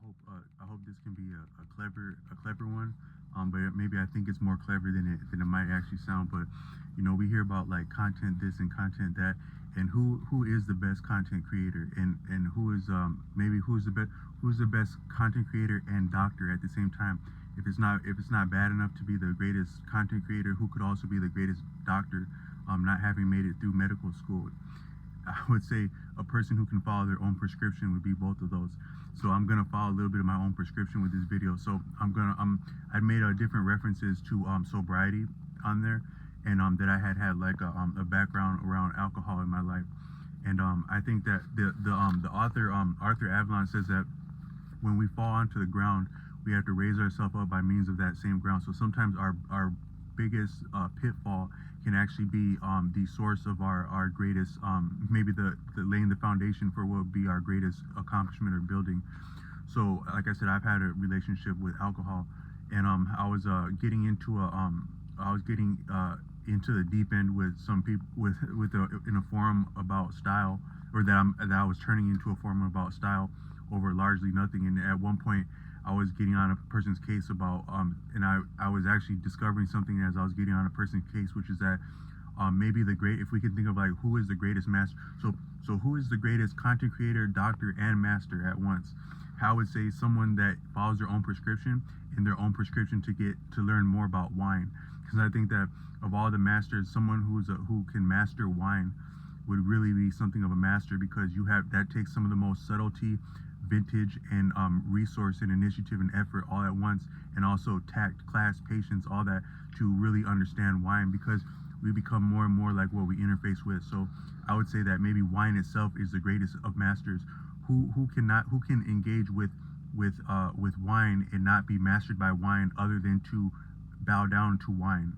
I hope this can be a clever one. But maybe I think it's more clever than it might actually sound. But we hear about like content this and content that, and who is the best content creator, and who is maybe who's the best content creator and doctor at the same time. If it's not bad enough to be the greatest content creator, who could also be the greatest doctor, not having made it through medical school. I would say a person who can follow their own prescription would be both of those. So I'm gonna follow a little bit of my own prescription with this video. So I made different references to sobriety on there, and that I had like a background around alcohol in my life, and I think that the author Arthur Avalon says that when we fall onto the ground, we have to raise ourselves up by means of that same ground. So sometimes our biggest pitfall can actually be the source of our greatest, maybe the laying the foundation for what would be our greatest accomplishment or building. So, like I said, I've had a relationship with alcohol, and I was getting into into the deep end with some people in a forum about style, or that I was turning into a forum about style over largely nothing. And at one point, I was getting on a person's case about, and I was actually discovering something as I was getting on a person's case, which is that maybe if we can think of like who is the greatest master. So who is the greatest content creator, doctor, and master at once? I would say someone that follows their own prescription, and their own prescription to learn more about wine. Because I think that of all the masters, someone who can master wine would really be something of a master, because that takes some of the most subtlety, vintage, and resource and initiative and effort all at once, and also tact, class, patience, all that, to really understand wine, because we become more and more like what we interface with. So I would say that maybe wine itself is the greatest of masters. Who can engage with wine and not be mastered by wine, other than to bow down to wine.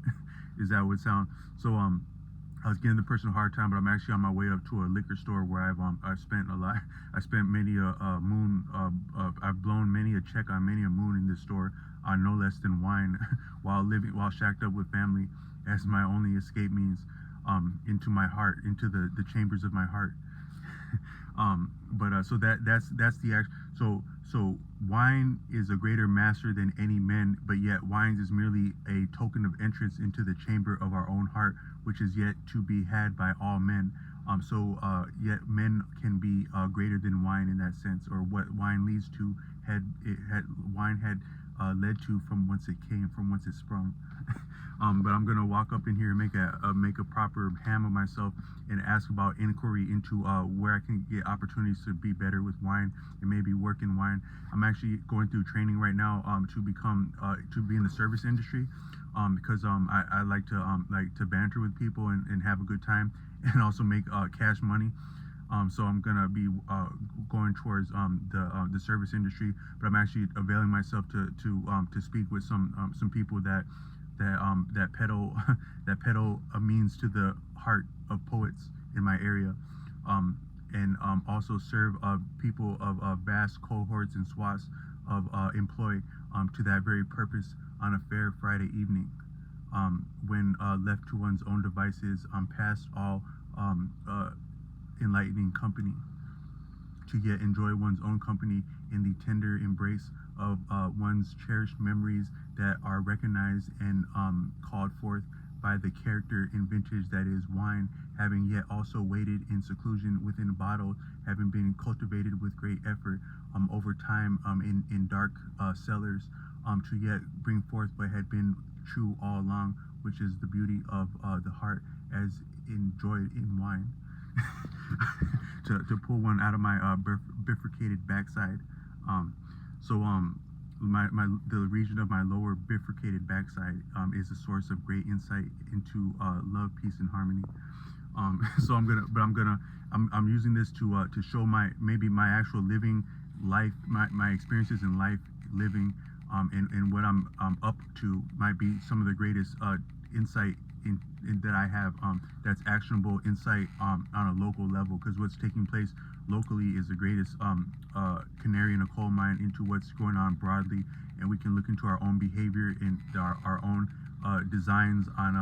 Is that what it sounds? So I was giving the person a hard time, but I'm actually on my way up to a liquor store where I've spent a lot. I spent many a moon. I've blown many a check on many a moon in this store on no less than wine, while shacked up with family, as my only escape means into my heart, into the chambers of my heart. So that's the act. So wine is a greater master than any men, but yet wine is merely a token of entrance into the chamber of our own heart, which is yet to be had by all men. Yet men can be greater than wine in that sense, or what wine leads to wine had led to, from whence it came, from whence it sprung. But I'm gonna walk up in here and make a proper ham of myself, and ask about inquiry into where I can get opportunities to be better with wine, and maybe work in wine. I'm actually going through training right now to be in the service industry, because I like to banter with people and have a good time, and also make cash money. So I'm gonna be going towards the service industry, but I'm actually availing myself to speak with some people that peddle that peddle a means to the heart of poets in my area, and also serve people of vast cohorts and swaths of employ, to that very purpose, on a fair Friday evening, when left to one's own devices, past all enlightening company, to yet enjoy one's own company in the tender embrace of one's cherished memories that are recognized and called forth by the character and vintage that is wine, having yet also waited in seclusion within a bottle, having been cultivated with great effort over time in dark cellars, to yet bring forth what had been true all along, which is the beauty of the heart as enjoyed in wine. to pull one out of my bifurcated backside. The region of my lower bifurcated backside is a source of great insight into love, peace, and harmony. I'm using this to show my actual living life, my experiences in life living, and what I'm up to might be some of the greatest insight in that I have, that's actionable insight on a local level, because what's taking place locally is the greatest canary in a coal mine into what's going on broadly, and we can look into our own behavior and our own designs on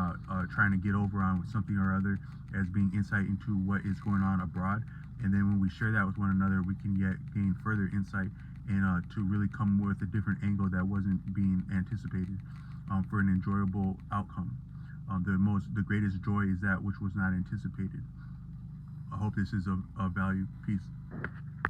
trying to get over on something or other as being insight into what is going on abroad. And then when we share that with one another, we can yet gain further insight and to really come with a different angle that wasn't being anticipated, for an enjoyable outcome. The greatest joy is that which was not anticipated. I hope this is of value. Peace.